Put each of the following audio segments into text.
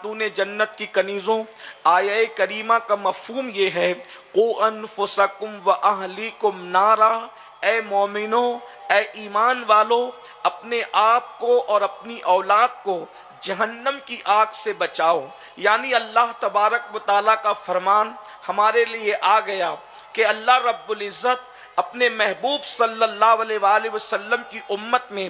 خاتون جنت کی کنیزوں، آیہ کریمہ کا مفہوم یہ ہے قُوْ أَنفُسَكُمْ وَأَهْلِيكُمْ نَارًا، اے مومنو، اے ایمان والو، اپنے آپ کو اور اپنی اولاد کو جہنم کی آگ سے بچاؤ۔ یعنی اللہ تبارک و تعالیٰ کا فرمان ہمارے لیے آ گیا کہ اللہ رب العزت اپنے محبوب صلی اللہ علیہ وآلہ وسلم کی امت میں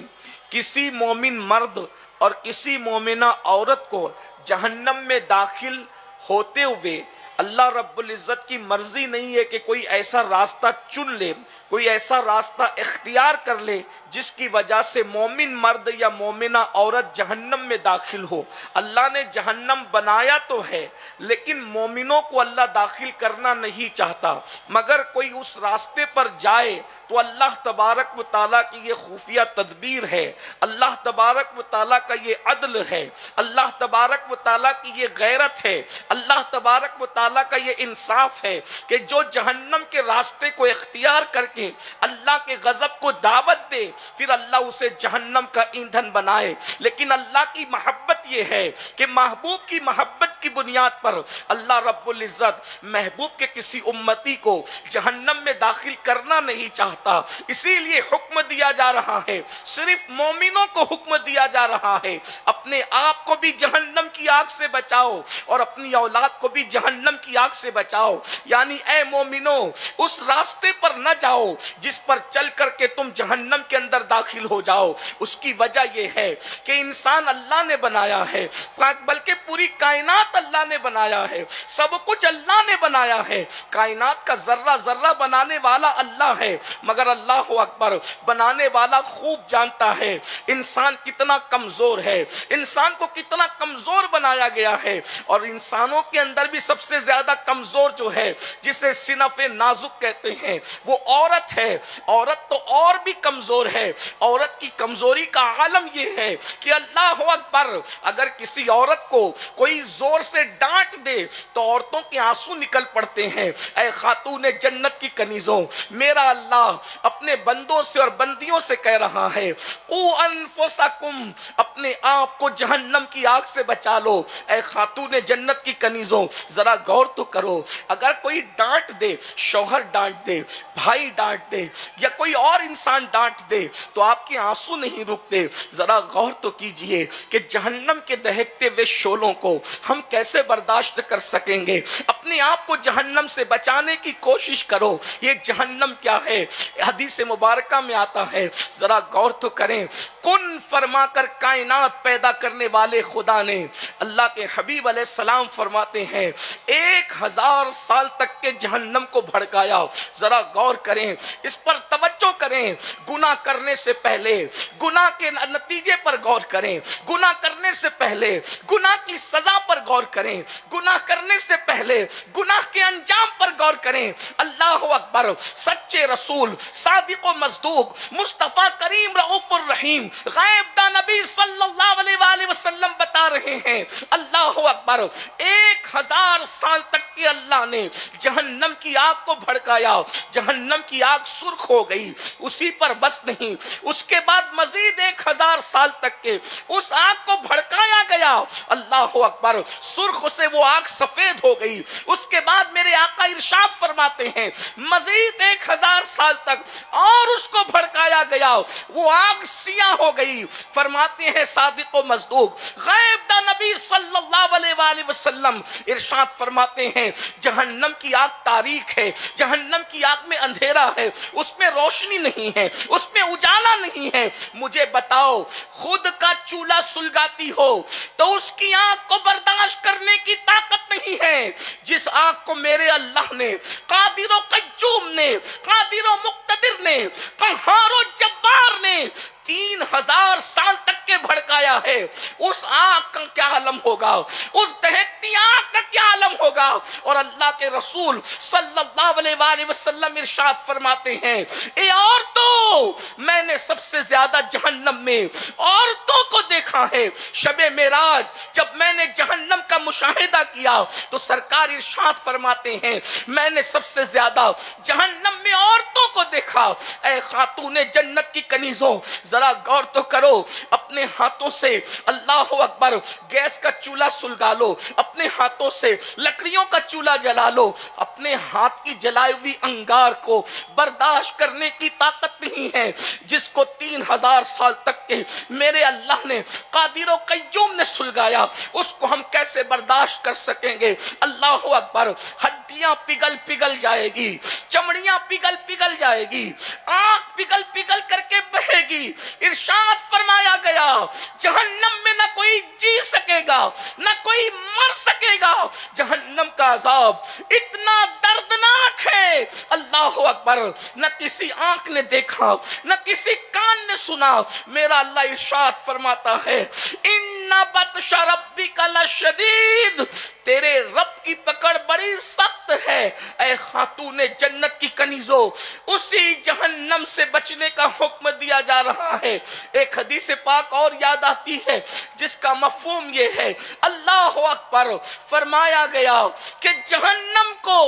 کسی مومن مرد اور کسی مومنہ عورت کو جہنم میں داخل ہوتے ہوئے اللہ رب العزت کی مرضی نہیں ہے کہ کوئی ایسا راستہ چن لے، کوئی ایسا راستہ اختیار کر لے جس کی وجہ سے مومن مرد یا مومنہ عورت جہنم میں داخل ہو۔ اللہ نے جہنم بنایا تو ہے لیکن مومنوں کو اللہ داخل کرنا نہیں چاہتا، مگر کوئی اس راستے پر جائے تو اللہ تبارک و تعالیٰ کی یہ خفیہ تدبیر ہے، اللہ تبارک و تعالیٰ کا یہ عدل ہے، اللہ تبارک و تعالیٰ کی یہ غیرت ہے، اللہ تبارک و تعالیٰ کا یہ انصاف ہے کہ جو جہنم کے راستے کو اختیار کر کے اللہ کے غضب کو دعوت دے پھر اللہ اسے جہنم کا ایندھن بنائے۔ لیکن اللہ کی محبت یہ ہے کہ محبوب کی محبت کی بنیاد پر اللہ رب العزت محبوب کے کسی امتی کو جہنم میں داخل کرنا نہیں چاہتا، اسی لیے حکم دیا جا رہا ہے، صرف مومنوں کو حکم دیا جا رہا ہے اپنے آپ کو بھی جہنم کی آگ سے بچاؤ اور اپنی اولاد کو بھی جہنم کی آگ سے بچاؤ۔ یعنی اے مومنو، اس راستے پر نہ جاؤ جس پر چل کر کے تم جہنم کے اندر داخل ہو جاؤ۔ اس کی وجہ یہ ہے کہ انسان اللہ نے بنایا ہے، بلکہ پوری کائنات اللہ نے بنایا ہے، سب کچھ اللہ نے بنایا ہے، کائنات کا ذرہ ذرہ بنانے والا اللہ ہے، مگر اللہ اکبر بنانے والا خوب جانتا ہے انسان کتنا کمزور ہے، انسان کو کتنا کمزور بنایا گیا ہے، اور انسانوں کے اندر بھی سب سے زیادہ کمزور جو ہے جسے صنف نازک کہتے ہیں وہ عورت ہے۔ عورت تو اور بھی کمزور ہے، عورت کی کمزوری کا عالم یہ ہے کہ اللہ اکبر اگر کسی عورت کو کوئی زور سے ڈانٹ دے تو عورتوں کے آنسو نکل پڑتے ہیں۔ اے خاتون جنت کی کنیزوں، میرا اللہ اپنے بندوں سے اور بندیوں سے کہہ رہا ہے قُوْ أَنفُسَكُمْ، اپنے آپ کو جہنم کی آگ سے بچا لو۔ اے خاتون جنت کی کنیزوں، ذرا غور تو کرو، اگر کوئی ڈانٹ دے، شوہر ڈانٹ دے، بھائی ڈانٹ دے یا کوئی اور انسان ڈانٹ دے تو آپ کے آنسو نہیں رکتے۔ ذرا غور تو کیجئے کہ جہنم کے دہکتے ہوئے شعلوں کو ہم کیسے برداشت کر سکیں گے۔ اپنے آپ کو جہنم سے بچانے کی کوشش کرو۔ یہ جہنم کیا ہے؟ حدیث مبارکہ میں آتا ہے، ذرا غور تو کریں، کن فرما کر کائنات پیدا کرنے والے خدا نے، اللہ کے حبیب علیہ السلام فرماتے ہیں 1000 سال تک کے جہنم کو بھڑکایا۔ ذرا غور کریں، اس پر توجہ کریں، گناہ کرنے سے پہلے گناہ کے نتیجے پر غور کریں، گناہ کرنے سے پہلے گناہ کی سزا پر غور کریں، گناہ کرنے سے پہلے گناہ کے انجام پر غور کریں۔ اللہ اکبر، سچے رسول، صادق و مصدوق، مصطفیٰ کریم رؤوف الرحیم، غیب داں نبی صلی اللہ علیہ وآلہ وسلم بتا رہے ہیں اللہ اکبر 1000 سال تک کہ اللہ نے جہنم کی آگ کو بھڑکایا، جہنم کی آگ سرخ ہو گئی، اسی پر بس نہیں، اس کے بعد مزید 1000 سال تک کے اس آگ کو بھڑکایا گیا، اللہ اکبر، سرخ سے وہ آگ سفید ہو گئی۔ اس کے بعد میرے آقا ارشاد فرماتے ہیں مزید 1000 سال تک اور اس کو بھڑکایا گیا، وہ آگ سیاہ ہو گئی۔ فرماتے ہیں صادق و مصدوق غیب داں نبی صلی اللہ علیہ وآلہ وسلم ارشاد فرماتے ہیں جہنم کی آگ تاریک ہے، جہنم کی آگ میں اندھیرا ہے، اس میں روشنی نہیں ہے، اس میں اجالا نہیں ہے۔ مجھے بتاؤ، خود کا چولہا سلگاتی ہو تو اس کی آگ کو برداشت کرنے کی طاقت نہیں ہے، جس آگ کو میرے اللہ نے، قادر و قیوم نے، قادر و مقتدر نے، قہار و جبار نے 3000 سال تک کے بھڑکایا ہے، اس آگ کا کیا عالم ہوگا، اس دہکتی آگ کا کیا عالم ہوگا۔ اور اللہ کے رسول صلی اللہ علیہ وآلہ وسلم ارشاد فرماتے ہیں اے عورتوں، میں نے سب سے زیادہ جہنم میں عورتوں کو دیکھا ہے۔ شب معراج جب میں نے جہنم کا مشاہدہ کیا تو سرکار ارشاد فرماتے ہیں میں نے سب سے زیادہ جہنم میں عورتوں کو دیکھا۔ اے خاتون جنت کی کنیزوں، ذرا غور تو کرو، اپنے ہاتھوں سے اللہ اکبر گیس کا چولہا سلگا لو، اپنے ہاتھوں سے لکڑیوں کا چولہا جلا لو، اپنے ہاتھ کی جلائی ہوئی انگار کو برداشت کرنے کی طاقت نہیں ہے جس کو 3000 سال تک کے میرے اللہ نے قادر و قیوم نے سلگایا، اس کو ہم کیسے برداشت کر سکیں گے؟ اللہ اکبر، ہڈیاں پگھل پگھل جائے گی، چمڑیاں پگھل پگھل جائے گی، آنکھ پگھل پگھل کر کے بہے گی۔ ارشاد فرمایا گیا جہنم میں نہ کوئی جی سکے گا نہ کوئی مر سکے گا، جہنم کا عذاب اتنا دردناک ہے اللہ اکبر، نہ کسی آنکھ نے دیکھا نہ کسی کان نے سنا۔ میرا اللہ ارشاد فرماتا ہے ان بطش ربک لشدید، تیرے رب کی پکڑ بڑی سخت ہے۔ اے خاتون جنت کی کنیزوں، اسی جہنم سے بچنے کا حکم دیا جا رہا ہے۔ ایک حدیث پاک اور یاد آتی ہے جس کا مفہوم یہ ہے، اللہ اکبر، فرمایا گیا کہ جہنم کو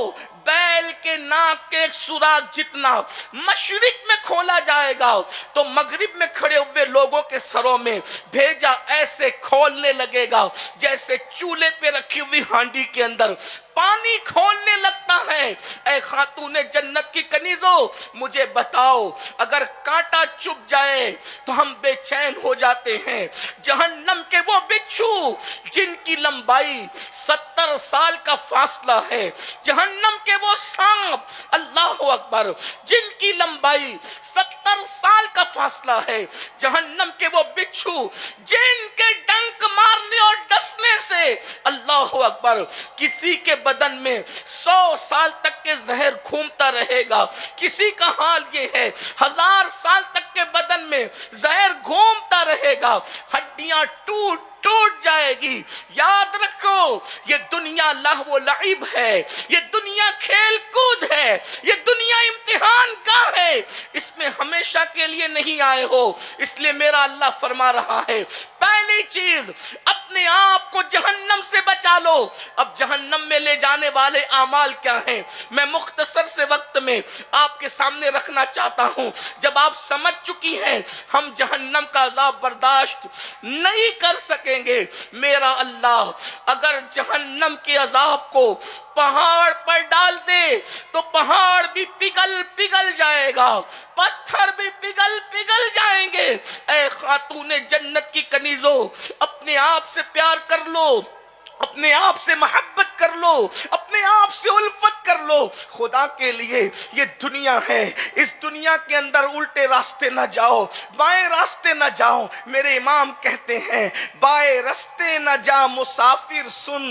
بیل کے ناک کے ایک سوراخ جتنا مشرق میں کھولا جائے گا تو مغرب میں کھڑے ہوئے لوگوں کے سروں میں بھیجا ایسے کھولنے لگے گا جیسے چولہے پہ رکھی ہوئی ہانڈی کے اندر پانی کھولنے لگتا ہے۔ اے خاتون جنت کی کنیزوں، مجھے بتاؤ، اگر کانٹا چبھ جائے تو ہم بے چین ہو جاتے ہیں، جہنم کے وہ بچھو جن کی لمبائی 70 سال کا فاصلہ ہے، جہنم کے وہ سانپ اللہ اکبر جن کی لمبائی 70 سال کا فاصلہ ہے، جہنم کے وہ بچھو جن کے ڈنک مارنے اور ڈسنے سے اللہ اکبر کسی کے بدن میں 100 سال تک کے زہر گھومتا رہے گا، کسی کا حال یہ ہے 1000 سال تک کے بدن میں زہر گھومتا رہے گا، ہڈیاں ٹوٹ جائے گی۔ یاد رکھو یہ دنیا لہو و لعب ہے، یہ دنیا کھیل کود ہے، یہ دنیا امتحان گاہ ہے، اس میں ہمیشہ کے لیے نہیں آئے ہو۔ اس لیے میرا اللہ فرما رہا ہے پہلی چیز اپنے آپ کو جہنم سے بچا لو۔ اب جہنم میں لے جانے والے اعمال کیا ہیں میں مختصر سے وقت میں آپ کے سامنے رکھنا چاہتا ہوں۔ جب آپ سمجھ چکی ہیں ہم جہنم کا عذاب برداشت نہیں کر سکیں گے، میرا اللہ اگر جہنم کے عذاب کو پہاڑ پر ڈال دے تو پہاڑ بھی پگھل جائے گا، پتھر بھی پگھل جائیں گے۔ اے خاتون جنت کی کنیزوں، اپنے آپ سے پیار کر لو، اپنے آپ سے محبت کر لو، اپنے آپ سے الفت کر لو۔ خدا کے لیے یہ دنیا ہے، اس دنیا کے اندر الٹے راستے نہ جاؤ، بائیں راستے نہ جاؤ۔ میرے امام کہتے ہیں بائیں راستے نہ جا مسافر سن،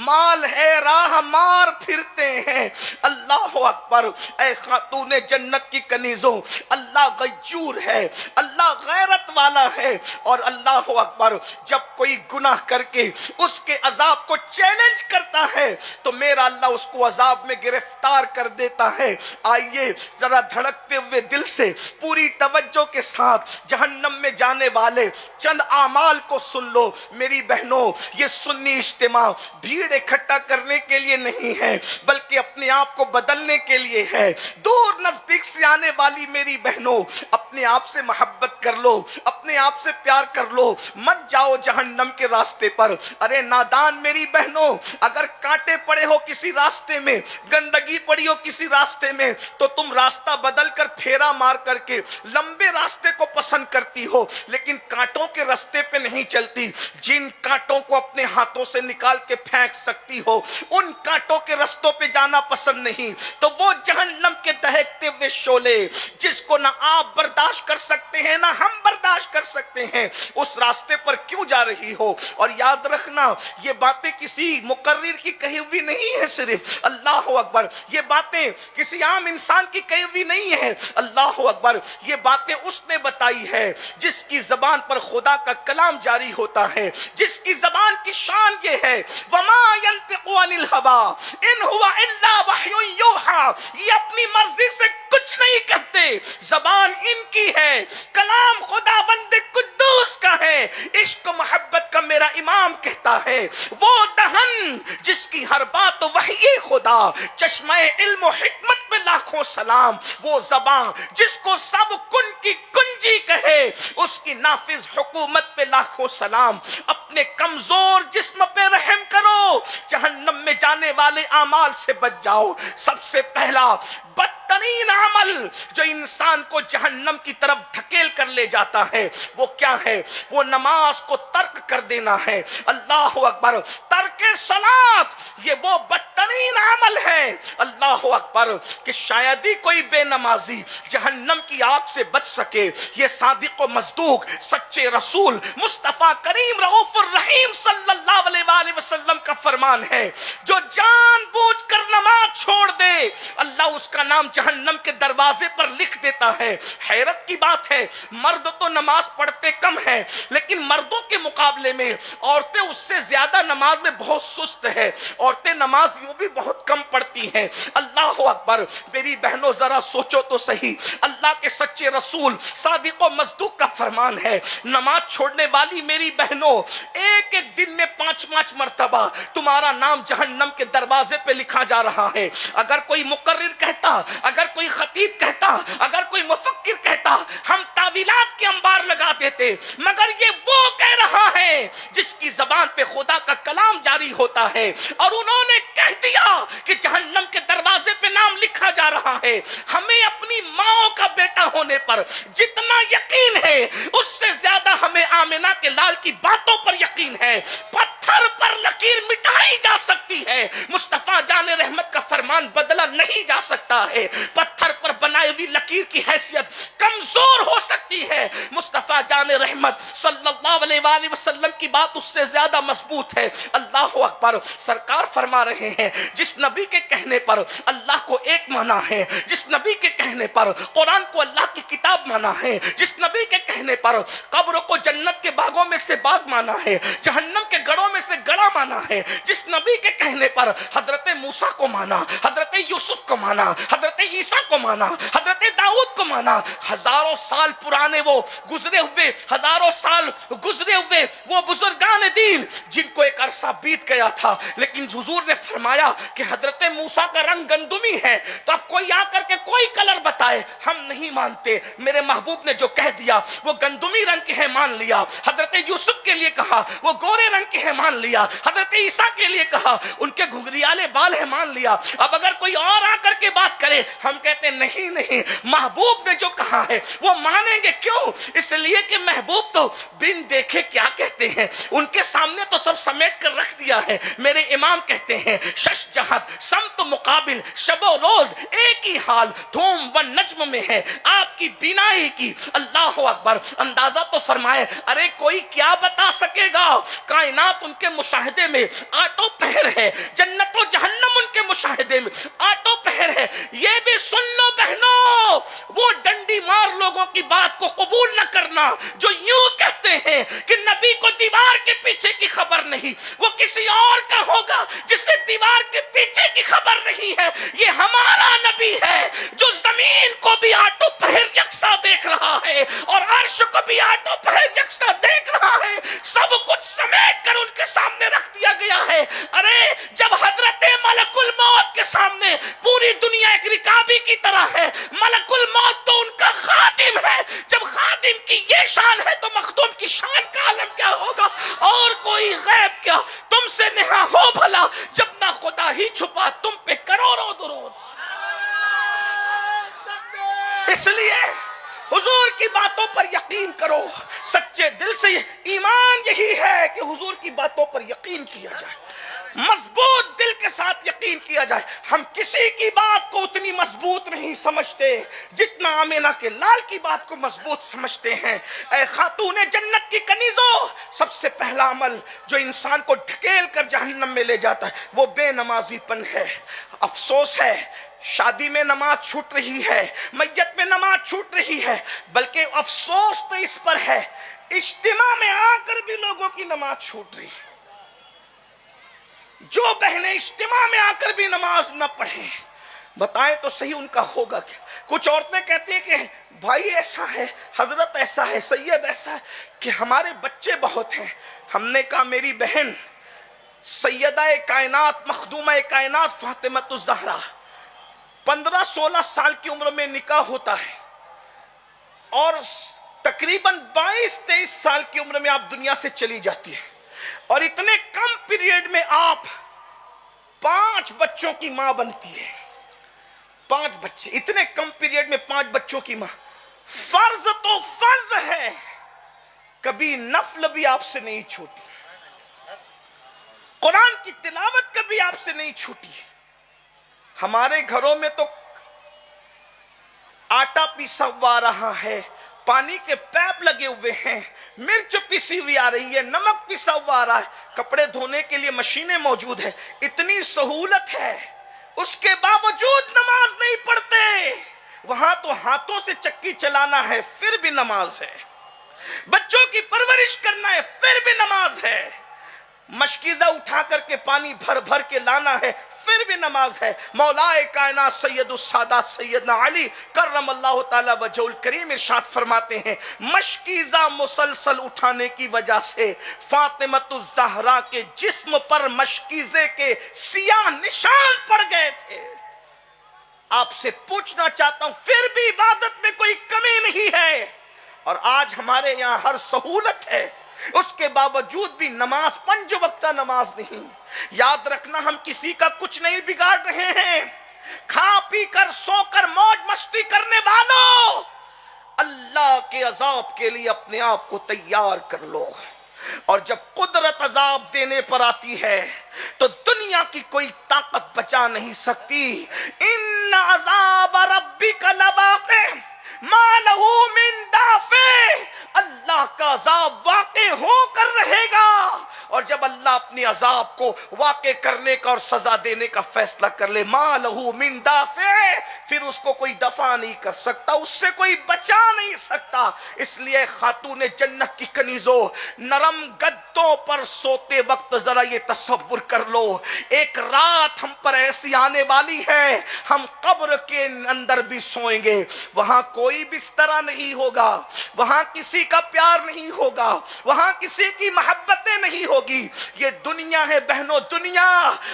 مال ہے راہ مار پھرتے ہیں۔ اللہ اکبر، اے خاتون جنت کی کنیزوں، اللہ غیور ہے، اللہ غیرت والا ہے، اور اللہ اکبر جب کوئی گناہ کر کے اس کے عذاب کو چیلنج کرتا ہے تو میرا اللہ اس کو عذاب میں گرفتار کر دیتا ہے۔ آئیے ذرا دھڑکتے ہوئے دل سے پوری توجہ کے ساتھ جہنم میں جانے والے چند اعمال کو سن لو۔ میری بہنوں، یہ سنی اجتماع بھیڑ اکٹھا کرنے کے لیے نہیں ہے بلکہ اپنے آپ کو بدلنے کے لیے ہے۔ دور نزدیک سے آنے والی میری بہنوں، اپنے آپ سے محبت کر لو، اپنے آپ سے پیار کر لو، مت جاؤ جہنم کے راستے پر۔ ارے نادان میری بہنوں، اگر کانٹے پڑے ہو کسی راستے میں، گندگی پڑی ہو کسی راستے میں تو تم راستہ بدل کر پھیرا مار کر کے لمبے راستے کو پسند کرتی ہو، لیکن کانٹوں کے راستے پہ نہیں چلتی۔ جن کانٹوں کو اپنے ہاتھوں سے نکال کے پھینک سکتی ہو ان کانٹوں کے رستوں پہ جانا پسند نہیں۔ تو وہ جہنم کے دہکتے ہوئے شعلے جس کو نہ آپ برداشت کر سکتے ہیں نہ ہم برداشت کر سکتے ہیں، اس راستے پر کیوں جا رہی ہو؟ اور یاد رکھنا یہ باتیں کسی مقرر کی کہی ہوئی نہیں ہے، صرف اللہ اکبر یہ باتیں کسی عام انسان کی کہی ہوئی نہیں ہے۔ اللہ اکبر یہ باتیں اس نے بتائی ہے جس کی زبان پر خدا کا کلام جاری ہوتا ہے، جس کی زبان کی شان یہ ہے وما ينطق عن الہوا ان ہوا الا وحی یوحا، یہ اپنی مرضی سے کچھ نہیں کہتے، زبان ان کی ہے، کلام خدا بند قدوس کا ہے۔ عشق و محبت کا میرا امام کہتا ہے وہ دہن جس کی ہر بات وحی خدا، چشمہ علم و حکمت پہ لاکھوں سلام، وہ زبان جس کو سب کن کی کنجی کہے، اس کی نافذ حکومت پہ لاکھوں سلام۔ اپنے کمزور جسم پہ رحم کرو، جہنم میں جانے والے اعمال سے بچ جاؤ۔ سب سے پہلا بدترین عمل جو انسان کو جہنم کی طرف ڈھکیل کر لے جاتا ہے وہ کیا ہے؟ وہ نماز کو ترک کر دینا ہے۔ اللہ اکبر، ترک صلاۃ یہ وہ بدترین عمل ہے، اللہ اکبر، کہ شاید ہی کوئی بے نمازی جہنم کی آگ سے بچ سکے۔ یہ صادق و مصدوق سچے رسول مصطفیٰ کریم رؤوف الرحیم صلی اللہ علیہ وآلہ وسلم کا فرمان ہے، جو جان بوجھ کر نماز چھوڑ دے اللہ اس کا نام جہنم کے دروازے پر لکھ دیتا ہے۔ حیرت کی بات ہے، مرد تو نماز پڑھتے کم ہیں، لیکن مردوں کے مقابلے میں عورتیں اس سے زیادہ نماز میں بہت سست ہے۔ عورتیں نماز یوں بھی بہت کم پڑھتی ہیں۔ اللہ اکبر، میری بہنوں ذرا سوچو تو صحیح، اللہ کے سچے رسول صادق و مصدوق کا فرمان ہے، نماز چھوڑنے والی میری بہنوں ایک ایک دن میں 5 مرتبہ تمہارا نام جہنم کے دروازے پہ لکھا جا رہا ہے۔ اگر کوئی مقرر کہتا، اگر کوئی خطیب کہتا، اگر کوئی مفکر کہتا، ہم تعویلات کے انبار لگا دیتے، مگر یہ وہ کہہ رہا ہے جس کی زبان پہ خدا کا کلام جاری ہوتا ہے، اور انہوں نے کہہ دیا کہ جہنم کے دروازے پہ نام لکھا جا رہا ہے۔ ہمیں اپنی ماں کا بیٹا ہونے پر جتنا یقین ہے اس سے زیادہ ہمیں آمنہ کے لال کی باتوں پر یقین ہے۔ پتھر پر لکیر مٹائی جا سکتی ہے، مصطفیٰ جان رحمت کا فرمان بدلا نہیں جا سکتا ہے۔ پتھر پر بنائی ہوئی لکیر کی حیثیت کمزور ہو سکتی ہے، مصطفیٰ جان رحمت صلی اللہ علیہ وآلہ وسلم کی بات اس سے زیادہ مضبوط ہے۔ اللہ اکبر، سرکار فرما رہے ہیں جس نبی کے کہنے پر اللہ کو ایک مانا ہے، جس نبی کے کہنے پر قرآن کو اللہ کی کتاب مانا ہے، جس نبی کے کہنے پر قبر کو جنت کے باغوں میں سے باغ مانا ہے، جہنم کے گڑھوں میں سے گڑھا مانا ہے، جس نبی کے کہنے پر حضرت موسیٰ کو مانا، حضرت یوسف کو مانا، حضرت عیسیٰ کو مانا، حضرت داؤد کو مانا، ہزاروں سال پرانے وہ گزرے ہوئے، ہزاروں سال گزرے ہوئے وہ بزرگان دین جن کو ایک عرصہ بیت گیا تھا، لیکن حضور نے فرمایا کہ حضرت موسیٰ کا رنگ گندمی ہے، تو اب کوئی آ کر کے کوئی کلر بتائے، ہم نہیں مانتے۔ میرے محبوب نے جو کہہ دیا وہ گندمی رنگ کے ہیں، مان لیا۔ حضرت یوسف کے لیے کہا وہ گورے رنگ کے ہیں، مان لیا۔ حضرت عیسیٰ کے لیے کہا ان کے گھنگریالے بال ہیں، مان لیا۔ اب اگر کوئی اور آ کر کے بات کرے ہم کہتے نہیں نہیں، محبوب نے جو کہا ہے وہ مانیں گے۔ کیوں؟ اس لیے کہ محبوب تو بن دیکھے کیا کہتے ہیں، ان کے سامنے تو سب سمیٹ کر رکھ دیا ہے۔ میرے امام کہتے ہیں شش جہت سمت مقابل، شب و روز ایک ہی حال، دھوم و نجم میں ہے آپ کی بینائی کی۔ اللہ اکبر، اندازہ تو فرمائے، ارے کوئی کیا بتا سکے گا، کائنات ان کے مشاہدے میں آٹو پہر ہے، جنت و جہنم ان کے مشاہدے میں آٹو پہر ہے۔ یہ بھی سن لو بہنوں، وہ ڈنڈی مار لوگوں کی بات کو قبول نہ کرنا جو یوں کہتے ہیں کہ نبی کو دیوار کے پیچھے کی خبر نہیں، وہ کسی اور کا ہوگا جسے دیوار کے پیچھے کی خبر نہیں ہے۔ یہ ہمارا نبی ہے جو زمین کو بھی آٹو پہر یکساں دیکھ رہا ہے اور عرش کو بھی آٹو پہر یکساں دیکھ رہا ہے، سب کچھ سمیٹ کر ان کے سامنے رکھ دیا گیا ہے۔ ارے جب حضرت ملک الموت کے سامنے پوری دنیا ایک رکابی کی طرح ہے، ملک الموت تو ان کا خادم ہے، جب خادم کی یہ شان ہے تو مخدوم کی شان کا عالم کیا ہوگا، اور کوئی غیب کیا تم سے نہا ہو بھلا، جب نہ خدا ہی چھپا تم پہ کروڑوں درود۔ اس لیے حضور کی باتوں پر یقین کرو، سچے دل سے ایمان یہی ہے کہ حضور کی باتوں پر یقین کیا جائے، مضبوط دل کے ساتھ یقین کیا جائے۔ ہم کسی کی بات کو اتنی مضبوط نہیں سمجھتے جتنا آمینہ کے لال کی بات کو مضبوط سمجھتے ہیں۔ اے خاتون جنت کی کنیزوں، سب سے پہلا عمل جو انسان کو ڈھکیل کر جہنم میں لے جاتا ہے وہ بے نمازی پن ہے۔ افسوس ہے، شادی میں نماز چھوٹ رہی ہے، میت میں نماز چھوٹ رہی ہے، بلکہ افسوس تو اس پر ہے اجتماع میں آ کر بھی لوگوں کی نماز چھوٹ رہی ہے۔ جو بہنیں اجتماع میں آ کر بھی نماز نہ پڑھیں، بتائیں تو صحیح ان کا ہوگا کیا؟ کچھ عورتیں کہتی ہیں کہ بھائی ایسا ہے، حضرت ایسا ہے، سید ایسا ہے کہ ہمارے بچے بہت ہیں۔ ہم نے کہا میری بہن سیدہ کائنات مخدومہ کائنات فاطمہ الزہرا 15-16 سال کی عمر میں نکاح ہوتا ہے اور تقریباً 22-23 سال کی عمر میں آپ دنیا سے چلی جاتی ہے، اور اتنے کم پیریڈ میں آپ 5 بچوں کی ماں بنتی ہے۔ 5 بچے، اتنے کم پیریڈ میں 5 بچوں کی ماں۔ فرض تو فرض ہے، کبھی نفل بھی آپ سے نہیں چھوٹی، قرآن کی تلاوت کبھی آپ سے نہیں چھوٹی۔ ہمارے گھروں میں تو آٹا پیسا ہوا رہا ہے، پانی کے پیپ لگے ہوئے ہیں، مرچ پیسی ہوئی آ رہی ہے، نمک پیسا ہوا آ رہا ہے، کپڑے دھونے کے لیے مشینیں موجود ہیں، اتنی سہولت ہے، اس کے باوجود نماز نہیں پڑھتے۔ وہاں تو ہاتھوں سے چکی چلانا ہے پھر بھی نماز ہے، بچوں کی پرورش کرنا ہے پھر بھی نماز ہے، مشکیزہ اٹھا کر کے پانی بھر بھر کے لانا ہے پھر بھی نماز ہے۔ مولا کائنات سید السادات سیدنا علی کرم اللہ تعالی وجہ الکریم ارشاد فرماتے ہیں، مشکیزہ مسلسل اٹھانے کی وجہ سے فاطمۃ الزہرا کے جسم پر مشکیزے کے سیاہ نشان پڑ گئے تھے۔ آپ سے پوچھنا چاہتا ہوں، پھر بھی عبادت میں کوئی کمی نہیں ہے، اور آج ہمارے یہاں ہر سہولت ہے، اس کے باوجود بھی نماز 5 وقتہ نماز نہیں۔ یاد رکھنا، ہم کسی کا کچھ نہیں بگاڑ رہے ہیں، کھا پی کر سو کر موج مستی کرنے والوں، اللہ کے عذاب کے لیے اپنے آپ کو تیار کر لو، اور جب قدرت عذاب دینے پر آتی ہے تو دنیا کی کوئی طاقت بچا نہیں سکتی۔ ان عذاب ربک لواقع ما لہ من دافع، اللہ کا عذاب واقع ہو کر رہے گا، اور جب اللہ اپنی عذاب کو واقع کرنے کا اور سزا دینے کا فیصلہ کر لے، ما لہ من دافع، پھر اس کو کوئی دفع نہیں کر سکتا، اس سے کوئی بچا نہیں سکتا۔ اس لیے خاتون جنت کی کنیزوں، نرم گدوں پر سوتے وقت ذرا یہ تصور کر لو، ایک رات ہم پر ایسی آنے والی ہے، ہم قبر کے اندر بھی سوئیں گے، وہاں کوئی بسترا نہیں ہوگا، وہاں کسی کا پیار نہیں ہوگا، وہاں کسی کی محبتیں نہیں ہوگی۔ یہ دنیا ہے بہنوں، دنیا،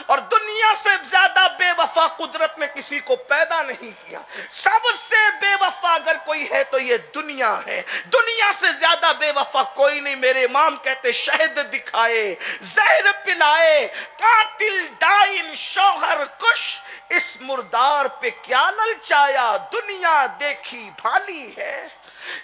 اور دنیا سے زیادہ بے وفا قدرت میں کسی کو پیدا نہیں کیا۔ سب سے بے وفا اگر کوئی ہے تو یہ دنیا ہے، دنیا سے زیادہ بے وفا کوئی نہیں۔ میرے امام کہتے شہد دکھائے، زہر پلائے، قاتل ڈائن شوہر کش، اس مردار پہ کیا للچایا، دنیا دیکھی بھالی ہے۔